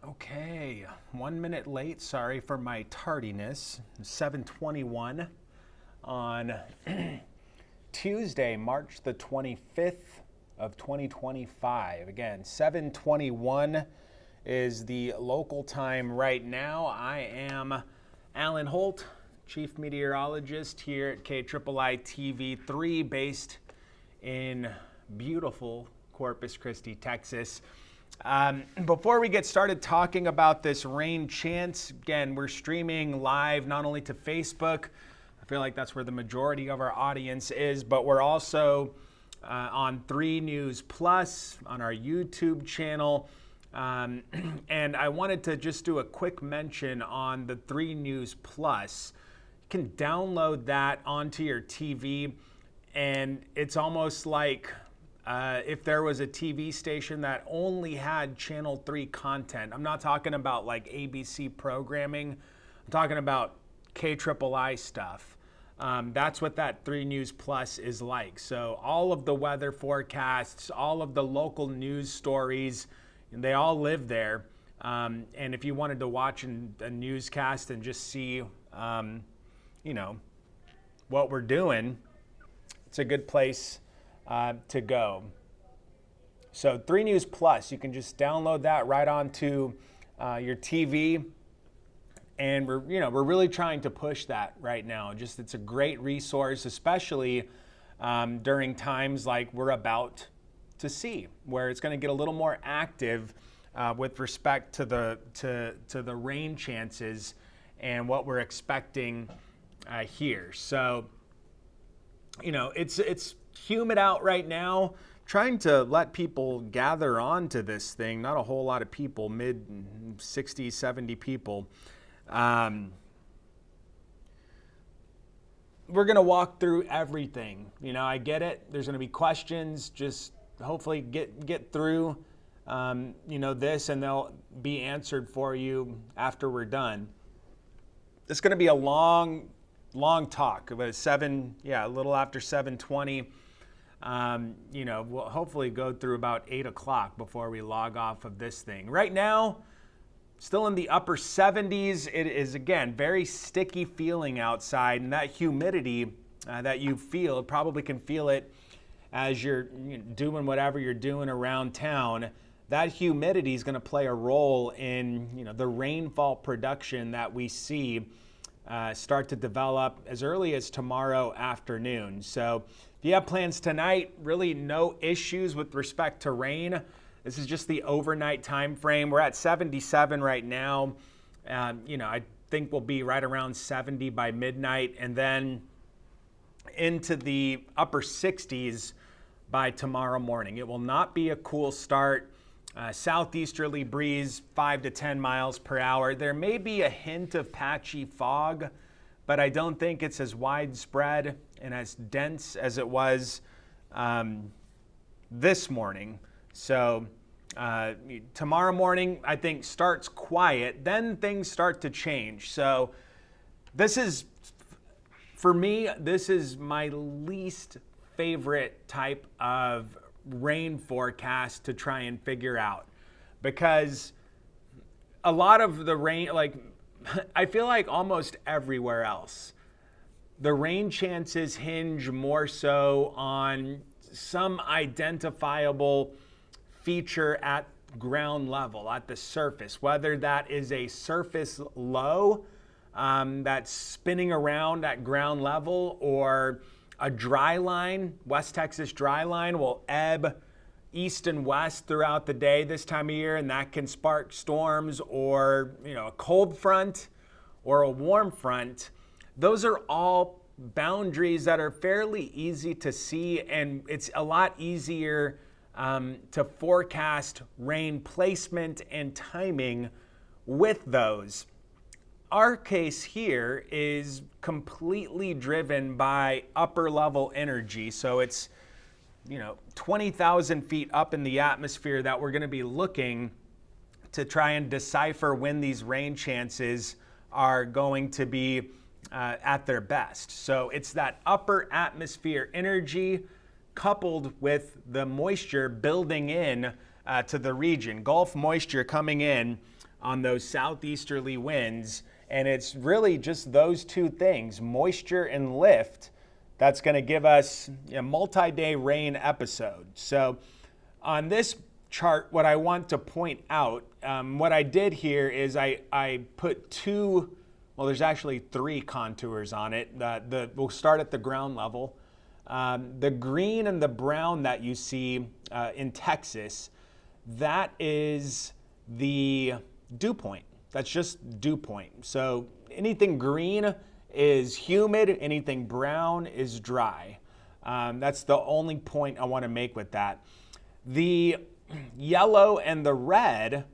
Okay, 1 minute late. Sorry for my tardiness. 7:21 on Tuesday, March the 25th of 2025. Again, 7:21 is the local time right now. I am Alan Holt, Chief Meteorologist here at KIII TV3, based in beautiful Corpus Christi, Texas. Before we get started talking about this rain chance, again, we're streaming live not only to Facebook. I feel like that's where the majority of our audience is, but we're also on 3 News Plus on our YouTube channel. And I wanted to just do a quick mention on the 3 News Plus. You can download that onto your TV, and it's almost like if there was a TV station that only had Channel 3 content. I'm not talking about like ABC programming. I'm talking about KIII stuff. That's what that 3 News Plus is like. So all of the weather forecasts, all of the local news stories, they all live there. And if you wanted to watch a newscast and just see, what we're doing, it's a good place to go. So 3 News Plus, you can just download that right onto your TV, and we're really trying to push that right now. Just it's a great resource, especially during times like we're about to see, where it's going to get a little more active with respect to the rain chances and what we're expecting here. So it's humid out right now. Trying to let people gather onto this thing. Not a whole lot of people, mid 60, 70 people. We're going to walk through everything. I get it. There's going to be questions. Just hopefully get through, this, and they'll be answered for you after we're done. It's going to be a long talk. About a little after 7:20. We'll hopefully go through about 8 o'clock before we log off of this thing. Right now, still in the upper 70s. It is, again, very sticky feeling outside, and that humidity that you feel, probably can feel it as you're doing whatever you're doing around town. That humidity is going to play a role in the rainfall production that we see start to develop as early as tomorrow afternoon. So if you have plans tonight, really no issues with respect to rain. This is just the overnight time frame. We're at 77 right now. I think we'll be right around 70 by midnight, and then into the upper 60s by tomorrow morning. It will not be a cool start. Southeasterly breeze, 5 to 10 miles per hour. There may be a hint of patchy fog, but I don't think it's as widespread and as dense as it was this morning. So tomorrow morning, I think, starts quiet. Then things start to change. So for me, this is my least favorite type of rain forecast to try and figure out, because a lot of the rain, I feel like almost everywhere else, the rain chances hinge more so on some identifiable feature at ground level, at the surface, whether that is a surface low that's spinning around at ground level, or a dry line. West Texas dry line will ebb east and west throughout the day this time of year, and that can spark storms, or a cold front or a warm front. Those are all boundaries that are fairly easy to see, and it's a lot easier to forecast rain placement and timing with those. Our case here is completely driven by upper level energy. So it's 20,000 feet up in the atmosphere that we're going to be looking to try and decipher when these rain chances are going to be at their best. So it's that upper atmosphere energy coupled with the moisture building in to the region. Gulf moisture coming in on those southeasterly winds. And it's really just those two things, moisture and lift, that's going to give us a multi-day rain episode. So on this chart, what I want to point out, what I did here is I put two, well, there's actually three contours on it. We'll start at the ground level. The green and the brown that you see in Texas, that is the dew point. That's just dew point. So anything green is humid, anything brown is dry. That's the only point I want to make with that. The yellow and the red,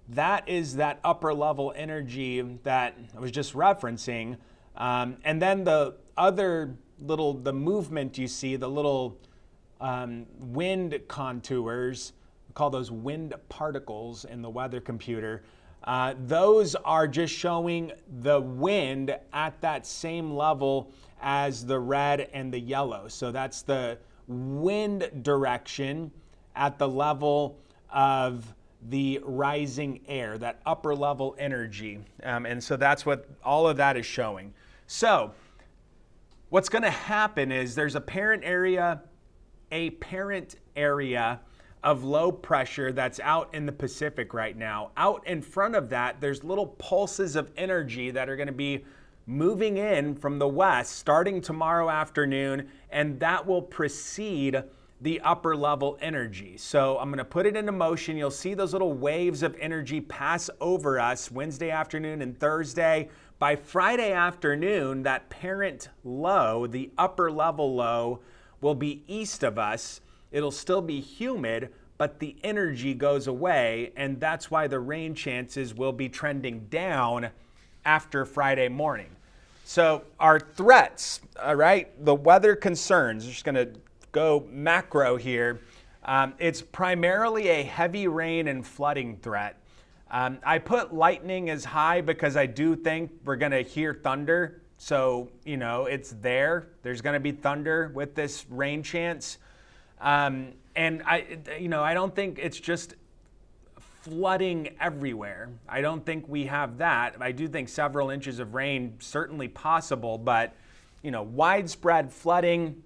that is that upper level energy that I was just referencing. And then the other the movement you see, the little wind contours, we call those wind particles in the weather computer. Those are just showing the wind at that same level as the red and the yellow. So that's the wind direction at the level of the rising air, that upper level energy. And so that's what all of that is showing. So what's going to happen is there's a parent area of low pressure that's out in the Pacific right now. Out in front of that, there's little pulses of energy that are going to be moving in from the west starting tomorrow afternoon, and that will precede the upper level energy. So I'm going to put it into motion. You'll see those little waves of energy pass over us Wednesday afternoon and Thursday. By Friday afternoon, that parent low, the upper level low, will be east of us. It'll still be humid, but the energy goes away, and that's why the rain chances will be trending down after Friday morning. So our threats, all right, the weather concerns, just going to go macro here. It's primarily a heavy rain and flooding threat. I put lightning as high because I do think we're going to hear thunder. So, it's there. There's going to be thunder with this rain chance. And I don't think it's just flooding everywhere. I don't think we have that. I do think several inches of rain certainly possible, but, widespread flooding,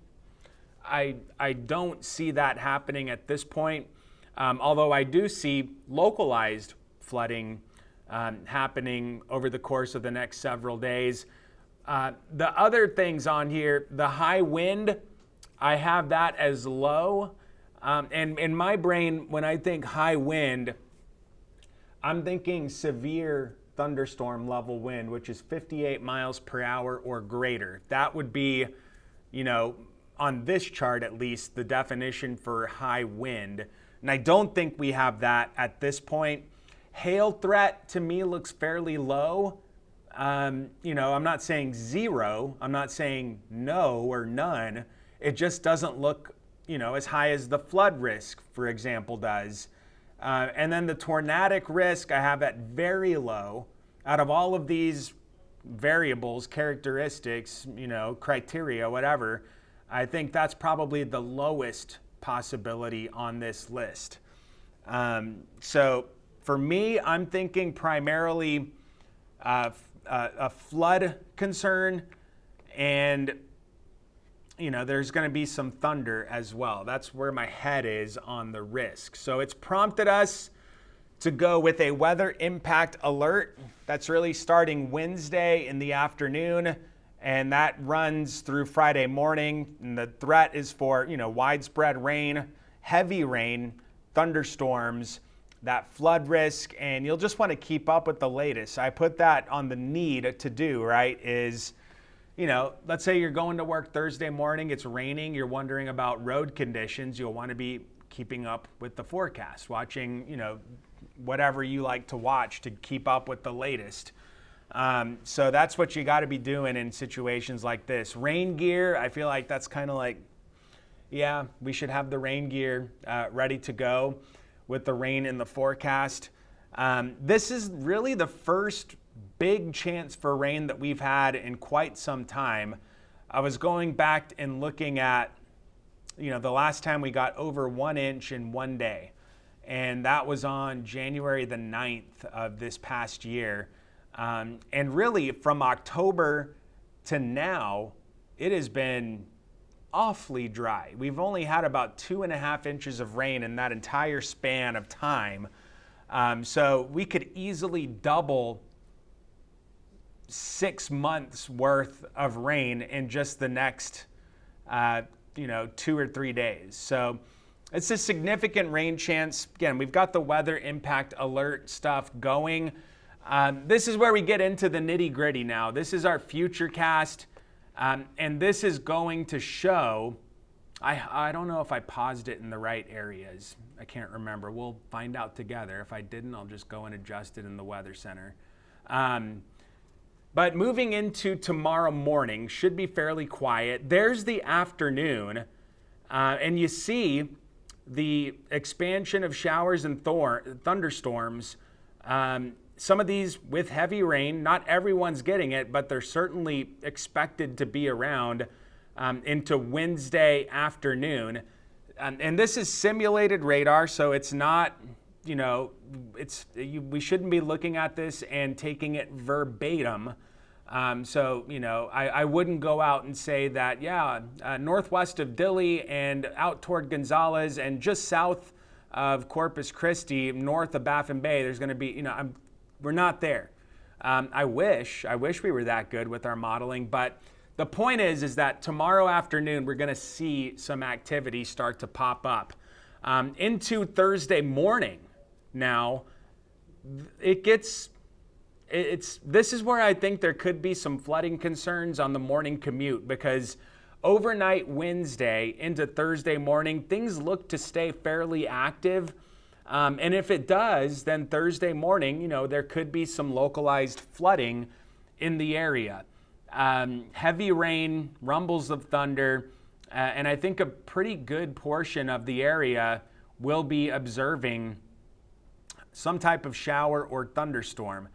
I don't see that happening at this point. Although I do see localized flooding happening over the course of the next several days. The other things on here, the high wind, I have that as low. And in my brain, when I think high wind, I'm thinking severe thunderstorm level wind, which is 58 miles per hour or greater. That would be, on this chart at least, the definition for high wind. And I don't think we have that at this point. Hail threat to me looks fairly low. I'm not saying zero. I'm not saying no or none. It just doesn't look, as high as the flood risk, for example, does. And then the tornadic risk, I have at very low. Out of all of these variables, characteristics, criteria, whatever, I think that's probably the lowest possibility on this list. So for me, I'm thinking primarily a flood concern, and there's going to be some thunder as well. That's where my head is on the risk. So it's prompted us to go with a weather impact alert. That's really starting Wednesday in the afternoon, and that runs through Friday morning. And the threat is for, widespread rain, heavy rain, thunderstorms, that flood risk, and you'll just want to keep up with the latest. I put that on the need to do, right, is, let's say you're going to work Thursday morning, it's raining, you're wondering about road conditions, you'll want to be keeping up with the forecast, watching, whatever you like to watch to keep up with the latest. So that's what you got to be doing in situations like this. Rain gear, I feel like that's kind of like, yeah, we should have the rain gear ready to go with the rain in the forecast. This is really the first big chance for rain that we've had in quite some time. I was going back and looking at, the last time we got over 1 inch in one day. and that was on January the 9th of this past year. And really, from October to now, it has been awfully dry. We've only had about 2.5 inches of rain in that entire span of time. So we could easily double 6 months worth of rain in just the next 2 or 3 days. So it's a significant rain chance. Again, we've got the weather impact alert stuff going. This is where we get into the nitty gritty now. This is our future cast. And this is going to show, I don't know if I paused it in the right areas. I can't remember. We'll find out together. If I didn't, I'll just go and adjust it in the Weather Center. But moving into tomorrow morning should be fairly quiet. There's the afternoon, and you see the expansion of showers and thunderstorms. Some of these with heavy rain, not everyone's getting it, but they're certainly expected to be around into Wednesday afternoon. And this is simulated radar, so it's not, we shouldn't be looking at this and taking it verbatim. I wouldn't go out and say that, northwest of Dilley and out toward Gonzales and just south of Corpus Christi, north of Baffin Bay, there's going to be, we're not there. I wish we were that good with our modeling, but the point is that tomorrow afternoon we're going to see some activity start to pop up. Into Thursday morning now, this is where I think there could be some flooding concerns on the morning commute, because overnight Wednesday into Thursday morning, things look to stay fairly active. And if it does, then Thursday morning, there could be some localized flooding in the area. Heavy rain, rumbles of thunder, and I think a pretty good portion of the area will be observing some type of shower or thunderstorm.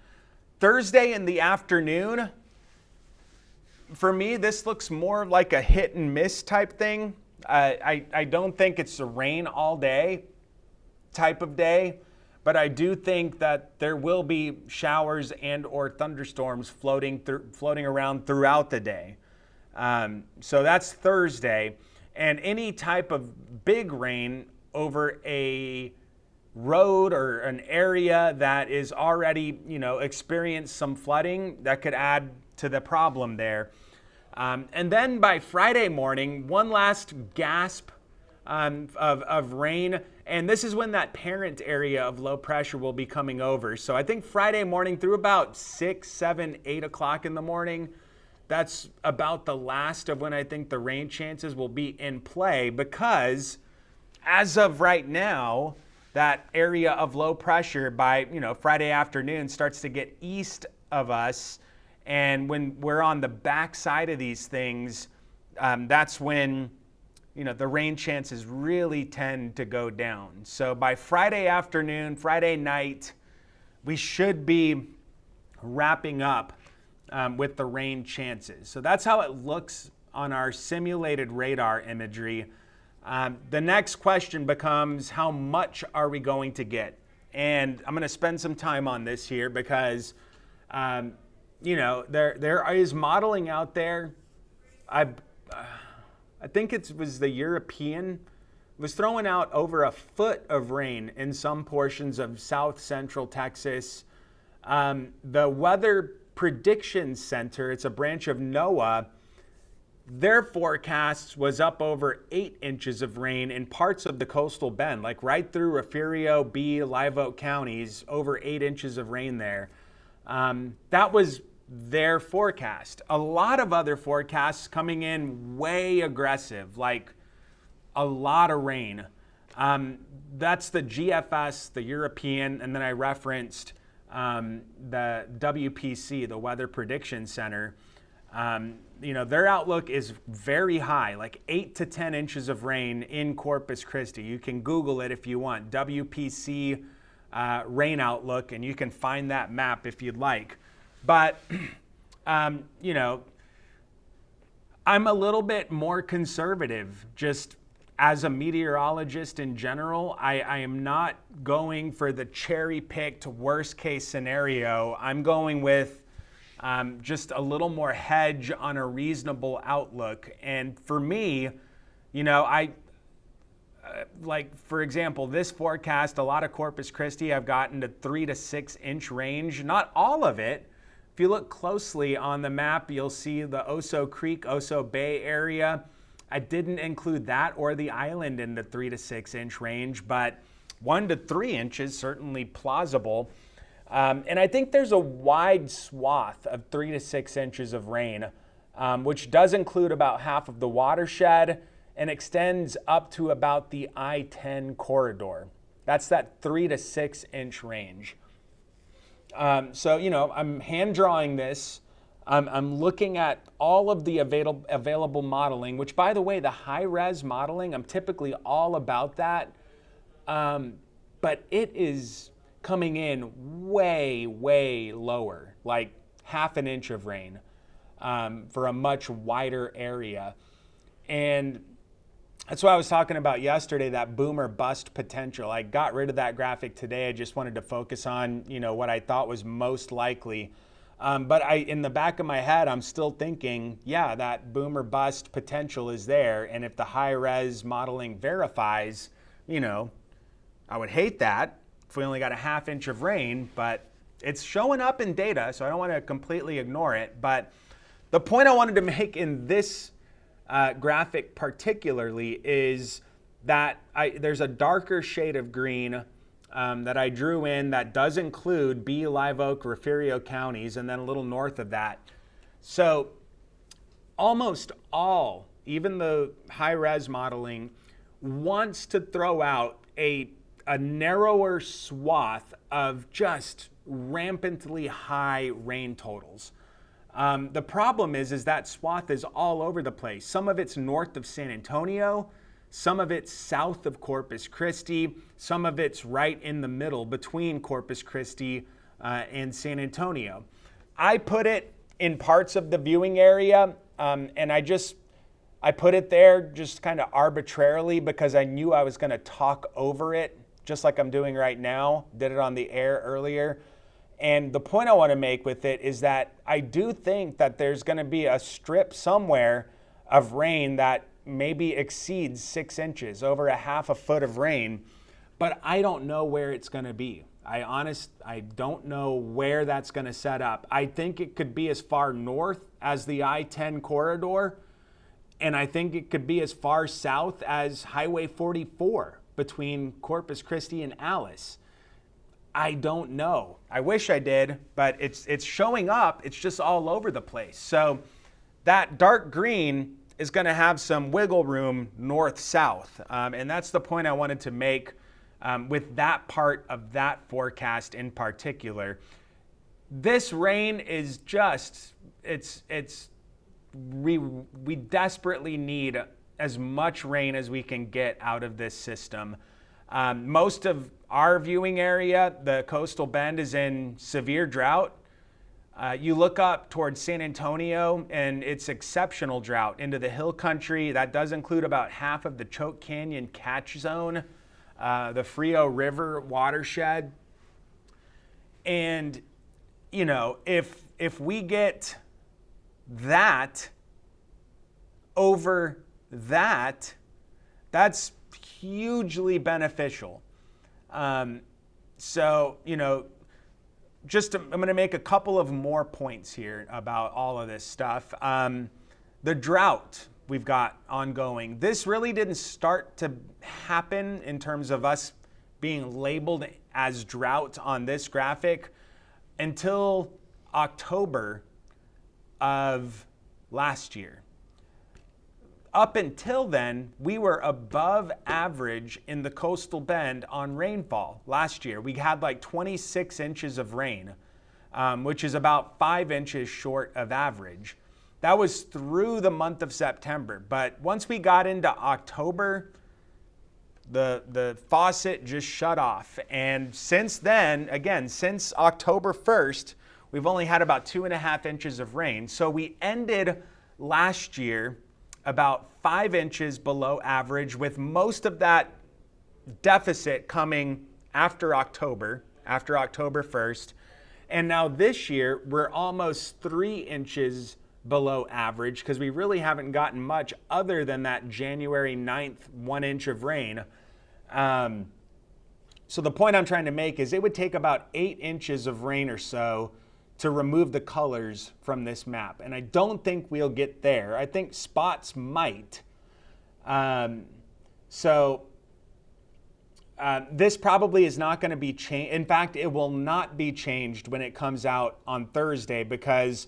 Thursday in the afternoon, for me, this looks more like a hit and miss type thing. I don't think it's a rain all day type of day, but I do think that there will be showers and or thunderstorms floating around throughout the day. So that's Thursday, and any type of big rain over a road or an area that is already, experienced some flooding, that could add to the problem there. And then by Friday morning, one last gasp of rain. And this is when that parent area of low pressure will be coming over. So I think Friday morning through about 6, 7, 8 o'clock in the morning, that's about the last of when I think the rain chances will be in play, because as of right now, that area of low pressure by Friday afternoon starts to get east of us. And when we're on the backside of these things, that's when the rain chances really tend to go down. So by Friday afternoon, Friday night, we should be wrapping up with the rain chances. So that's how it looks on our simulated radar imagery. The next question becomes, how much are we going to get? And I'm going to spend some time on this here because, there is modeling out there. I think it was the European, was throwing out over a foot of rain in some portions of south central Texas. The Weather Prediction Center, it's a branch of NOAA, their forecasts was up over 8 inches of rain in parts of the coastal bend, like right through Refugio, B, Live Oak counties, over 8 inches of rain there. That was their forecast. A lot of other forecasts coming in way aggressive, like a lot of rain. That's the GFS, the European, and then I referenced the WPC, the Weather Prediction Center. Their outlook is very high, like 8 to 10 inches of rain in Corpus Christi. You can Google it if you want, WPC rain outlook, and you can find that map if you'd like. But, I'm a little bit more conservative just as a meteorologist in general, I am not going for the cherry-picked worst case scenario. I'm going with just a little more hedge on a reasonable outlook. And for me, like for example, this forecast, a lot of Corpus Christi, I've gotten to 3 to 6 inch range. Not all of it. If you look closely on the map, you'll see the Oso Creek, Oso Bay area. I didn't include that or the island in the 3 to 6 inch range, but 1 to 3 inches certainly plausible. And I think there's a wide swath of 3 to 6 inches of rain, which does include about half of the watershed and extends up to about the I-10 corridor. That's that 3 to 6 inch range. So, I'm hand drawing this. I'm looking at all of the available modeling, which, by the way, the high-res modeling, I'm typically all about that. But it is coming in way, way lower, like half an inch of rain for a much wider area. And that's what I was talking about yesterday, that boom or bust potential. I got rid of that graphic today. I just wanted to focus on, what I thought was most likely. But in the back of my head, I'm still thinking, yeah, that boom or bust potential is there. And if the high-res modeling verifies, I would hate that if we only got a half inch of rain, but it's showing up in data, so I don't want to completely ignore it. But the point I wanted to make in this graphic particularly is that there's a darker shade of green that I drew in that does include B, Live Oak, Refugio counties, and then a little north of that. So almost all, even the high-res modeling, wants to throw out a narrower swath of just rampantly high rain totals. The problem is that swath is all over the place. Some of it's north of San Antonio, some of it's south of Corpus Christi, some of it's right in the middle between Corpus Christi and San Antonio. I put it in parts of the viewing area, and I put it there just kind of arbitrarily because I knew I was going to talk over it, just like I'm doing right now. Did it on the air earlier. And the point I want to make with it is that I do think that there's going to be a strip somewhere of rain that maybe exceeds 6 inches, over a half a foot of rain, but I don't know where it's going to be. I don't know where that's going to set up. I think it could be as far north as the I-10 corridor, and I think it could be as far south as Highway 44 between Corpus Christi and Alice. I don't know. I wish I did, but it's showing up. It's just all over the place. So that dark green is going to have some wiggle room north-south. And that's the point I wanted to make with that part of that forecast in particular. This rain is just, we desperately need as much rain as we can get out of this system. Most of our viewing area, the coastal bend, is in severe drought. You look up towards San Antonio and it's exceptional drought into the hill country. That does include about half of the Choke Canyon catch zone, the Frio River watershed. And, if we get that over that, that's hugely beneficial. I'm going to make a couple of more points here about all of this stuff. The drought we've got ongoing. This really didn't start to happen in terms of us being labeled as drought on this graphic until October of last year. Up until then, we were above average in the coastal bend on rainfall last year. We had like 26 inches of rain, which is about 5 inches short of average. That was through the month of September. But once we got into October, the faucet just shut off. And since then, again, since October 1st, we've only had about 2.5 inches of rain. So we ended last year about 5 inches below average, with most of that deficit coming after October 1st. And now this year, we're almost 3 inches below average because we really haven't gotten much other than that January 9th 1 inch of rain. So the point I'm trying to make is it would take about 8 inches of rain or so to remove the colors from this map. And I don't think we'll get there. I think spots might. This probably is not going to be changed. In fact, it will not be changed when it comes out on Thursday because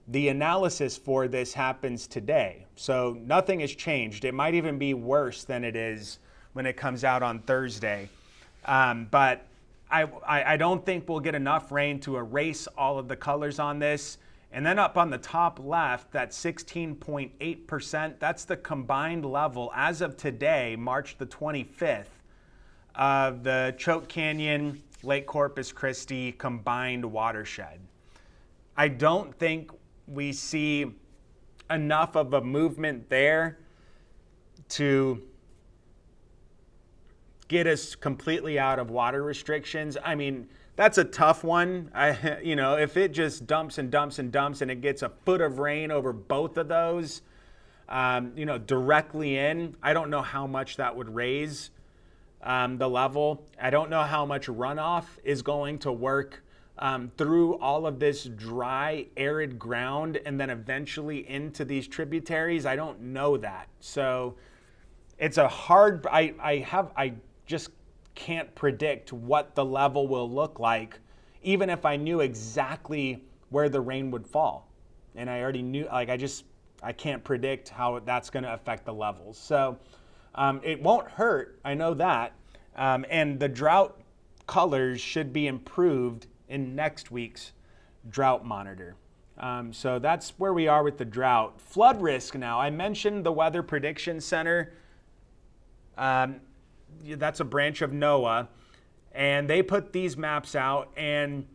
the analysis for this happens today. So nothing has changed. It might even be worse than it is when it comes out on Thursday. But I don't think we'll get enough rain to erase all of the colors on this. And then up on the top left, that 16.8%, that's the combined level as of today, March the 25th, of the Choke Canyon, Lake Corpus Christi combined watershed. I don't think we see enough of a movement there to get us completely out of water restrictions. I mean, that's a tough one. If it just dumps and dumps and dumps and it gets a foot of rain over both of those, directly in, I don't know how much that would raise the level. I don't know how much runoff is going to work through all of this dry, arid ground and then eventually into these tributaries. I don't know that. So it's a hard, I just can't predict what the level will look like, even if I knew exactly where the rain would fall. And I already knew, I can't predict how that's going to affect the levels. So it won't hurt, I know that. And the drought colors should be improved in next week's drought monitor. So that's where we are with the drought. Flood risk now. I mentioned the Weather Prediction Center. That's a branch of NOAA. And they put these maps out. And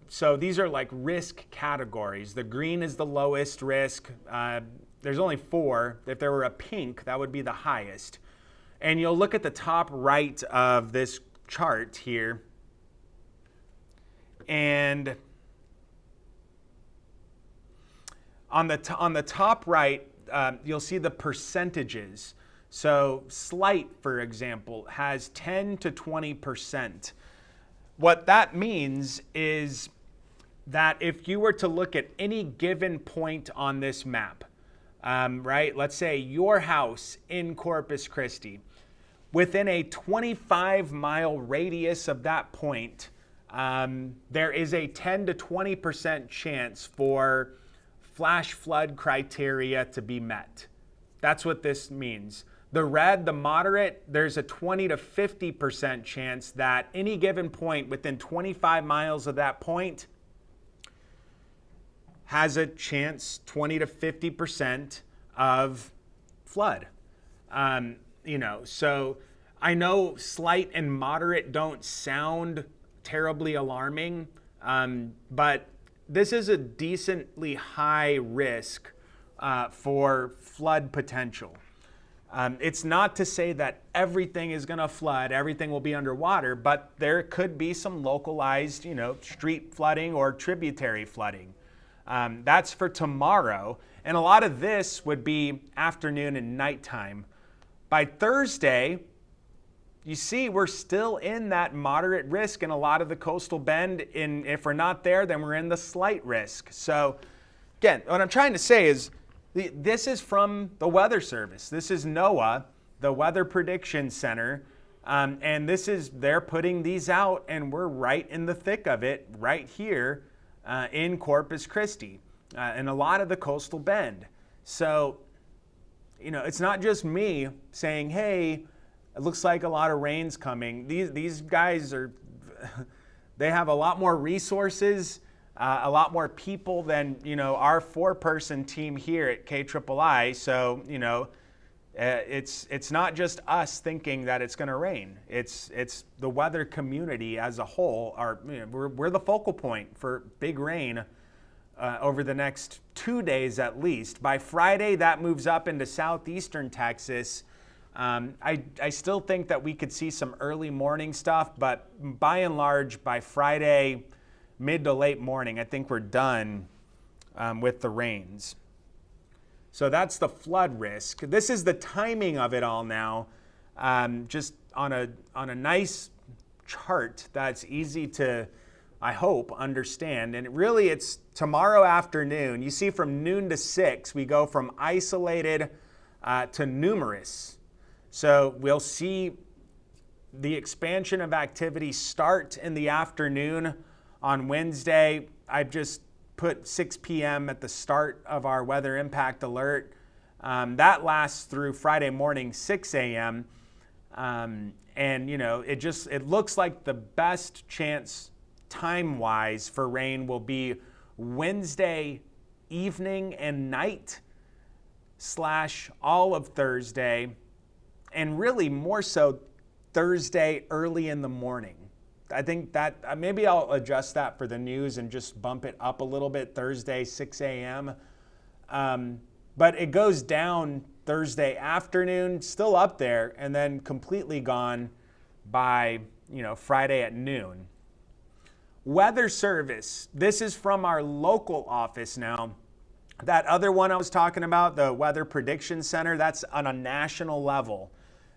so these are like risk categories. The green is the lowest risk. There's only 4. If there were a pink, that would be the highest. And you'll look at the top right of this chart here. And on the top right, you'll see the percentages. So slight, for example, has 10 to 20%. What that means is that if you were to look at any given point on this map, right? Let's say your house in Corpus Christi, within a 25-mile radius of that point, there is a 10 to 20% chance for flash flood criteria to be met. That's what this means. The red, the moderate, there's a 20 to 50% chance that any given point within 25 miles of that point has a chance 20 to 50% of flood. So I know slight and moderate don't sound terribly alarming, but this is a decently high risk for flood potential. It's not to say that everything is going to flood, everything will be underwater, but there could be some localized, street flooding or tributary flooding. That's for tomorrow. And a lot of this would be afternoon and nighttime. By Thursday, you see we're still in that moderate risk in a lot of the coastal bend. If we're not there, then we're in the slight risk. So again, what I'm trying to say is this is from the Weather Service. This is NOAA, the Weather Prediction Center. And they're putting these out, and we're right in the thick of it right here in Corpus Christi and a lot of the coastal bend. So, it's not just me saying, hey, it looks like a lot of rain's coming. These guys they have a lot more resources, a lot more people than, our 4-person team here at KIII. So, it's not just us thinking that it's going to rain. It's the weather community as a whole. We're the focal point for big rain over the next 2 days at least. By Friday, that moves up into southeastern Texas. I still think that we could see some early morning stuff, but by and large, by Friday, mid to late morning, I think we're done with the rains. So that's the flood risk. This is the timing of it all now, just on a nice chart that's easy to, I hope, understand. And really, it's tomorrow afternoon. You see from noon to 6, we go from isolated to numerous. So we'll see the expansion of activity start in the afternoon on Wednesday. I've just put 6 p.m. at the start of our weather impact alert. That lasts through Friday morning, 6 a.m. And you know, it looks like the best chance time-wise for rain will be Wednesday evening and night / all of Thursday, and really more so Thursday early in the morning. I think that maybe I'll adjust that for the news and just bump it up a little bit, Thursday 6 a.m. But it goes down Thursday afternoon, still up there, and then completely gone by, you know, Friday at noon. Weather service. This is from our local office now. That other one I was talking about, the Weather Prediction Center, that's on a national level.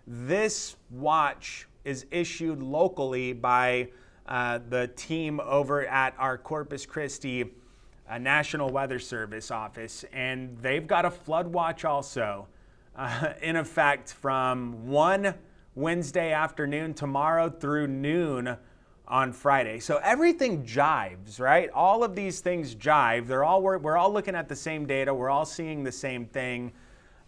This watch is issued locally by the team over at our Corpus Christi National Weather Service office, and they've got a flood watch also in effect from 1 Wednesday afternoon tomorrow through noon on Friday. So everything jives, right? All of these things jive. We're all looking at the same data. We're all seeing the same thing,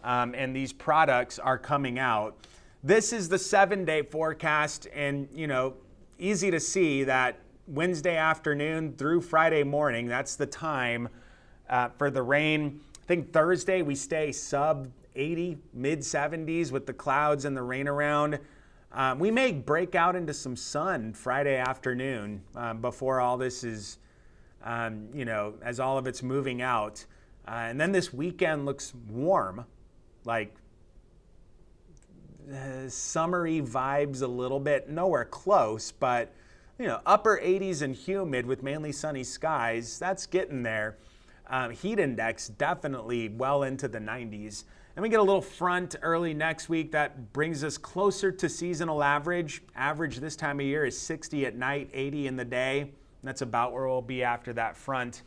and these products are coming out. This is the 7-day forecast, and you know, easy to see that Wednesday afternoon through Friday morning, that's the time for the rain. I think Thursday we stay sub 80, mid 70s with the clouds and the rain around. We may break out into some sun Friday afternoon before all this is, you know, as all of it's moving out. And then this weekend looks warm, like summery vibes a little bit, nowhere close, but you know, upper 80s and humid with mainly sunny skies, that's getting there. Heat index definitely well into the 90s. And we get a little front early next week that brings us closer to seasonal average. Average this time of year is 60 at night, 80 in the day. That's about where we'll be after that front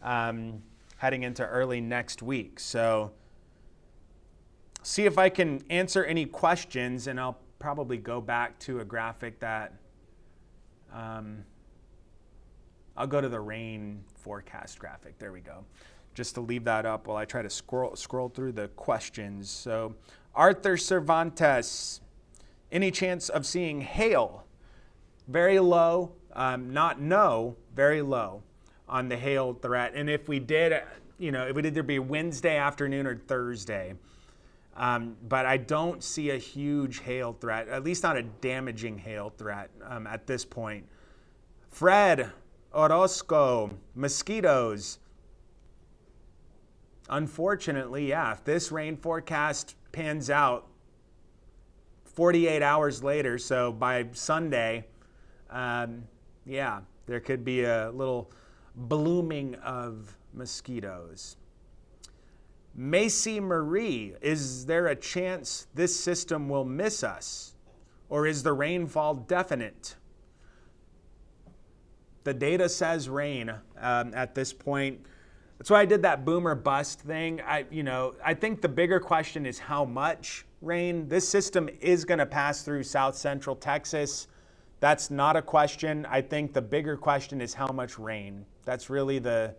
heading into early next week. So see if I can answer any questions, and I'll probably go back to a graphic that I'll go to the rain forecast graphic. There we go. Just to leave that up while I try to scroll through the questions. So Arthur Cervantes, any chance of seeing hail? Very low, not no, very low on the hail threat. And if we did, you know, it would either be Wednesday afternoon or Thursday. But I don't see a huge hail threat, at least not a damaging hail threat at this point. Fred Orozco, mosquitoes. Unfortunately, yeah, if this rain forecast pans out 48 hours later, so by Sunday, yeah, there could be a little blooming of mosquitoes. Macy Marie, is there a chance this system will miss us? Or is the rainfall definite? The data says rain at this point. That's why I did that boom or bust thing. I think the bigger question is how much rain. This system is going to pass through south central Texas. That's not a question. I think the bigger question is how much rain. That's really the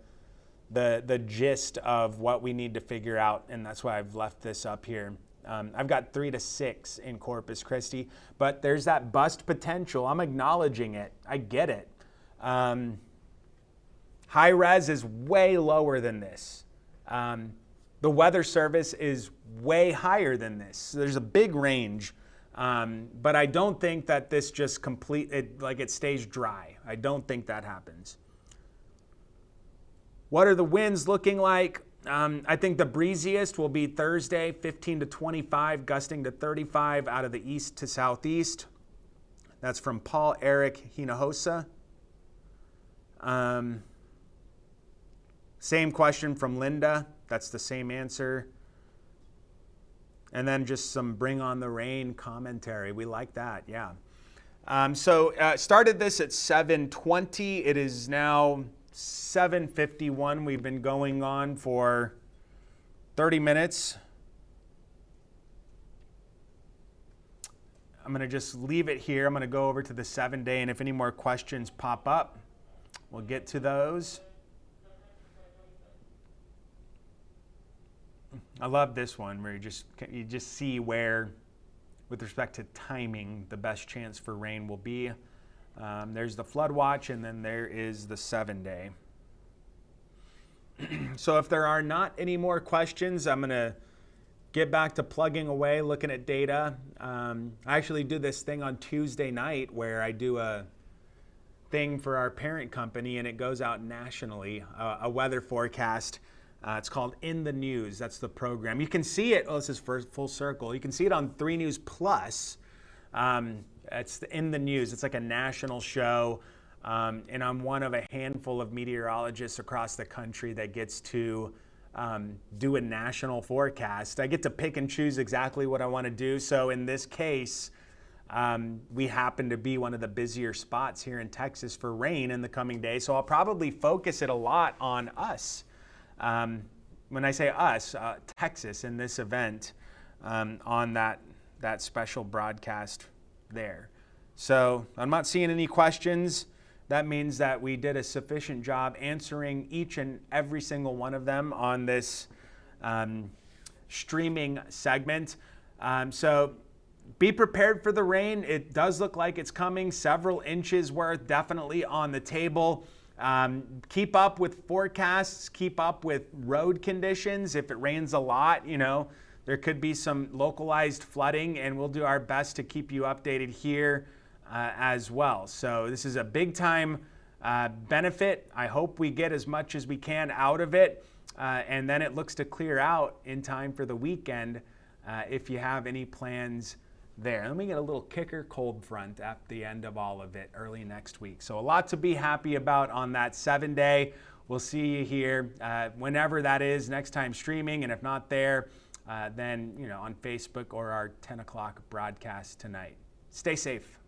gist of what we need to figure out, and that's why I've left this up here. I've got 3 to 6 in Corpus Christi, but there's that bust potential. I'm acknowledging it. I get it. High res is way lower than this. The Weather Service is way higher than this. So there's a big range, but I don't think that this just it stays dry. I don't think that happens. What are the winds looking like? I think the breeziest will be Thursday, 15 to 25, gusting to 35 out of the east to southeast. That's from Paul Eric Hinojosa. Same question from Linda. That's the same answer. And then just some bring on the rain commentary. We like that, yeah. Started this at 7:20. It is now 7:51. We've been going on for 30 minutes. I'm going to just leave it here. I'm going to go over to the 7-day, and if any more questions pop up, we'll get to those. I love this one where you just see where, with respect to timing, the best chance for rain will be. There's the flood watch, and then there is the 7-day. So if there are not any more questions, I'm going to get back to plugging away, looking at data. I actually do this thing on Tuesday night where I do a thing for our parent company, and it goes out nationally, a weather forecast. It's called In the News. That's the program. You can see it. Oh, this is full circle. You can see it on 3 News Plus. It's In the News. It's like a national show. And I'm one of a handful of meteorologists across the country that gets to do a national forecast. I get to pick and choose exactly what I want to do. So in this case, we happen to be one of the busier spots here in Texas for rain in the coming days. So I'll probably focus it a lot on us. When I say us, Texas in this event, on that special broadcast there. So I'm not seeing any questions. That means that we did a sufficient job answering each and every single one of them on this streaming segment. So be prepared for the rain. It does look like it's coming, several inches worth definitely on the table. Keep up with forecasts, keep up with road conditions. If it rains a lot, there could be some localized flooding, and we'll do our best to keep you updated here as well. So this is a big time benefit. I hope we get as much as we can out of it. And then it looks to clear out in time for the weekend if you have any plans there. Let me get a little kicker cold front at the end of all of it early next week. So a lot to be happy about on that 7-day. We'll see you here whenever that is, next time streaming. And if not there, then on Facebook or our 10 o'clock broadcast tonight. Stay safe.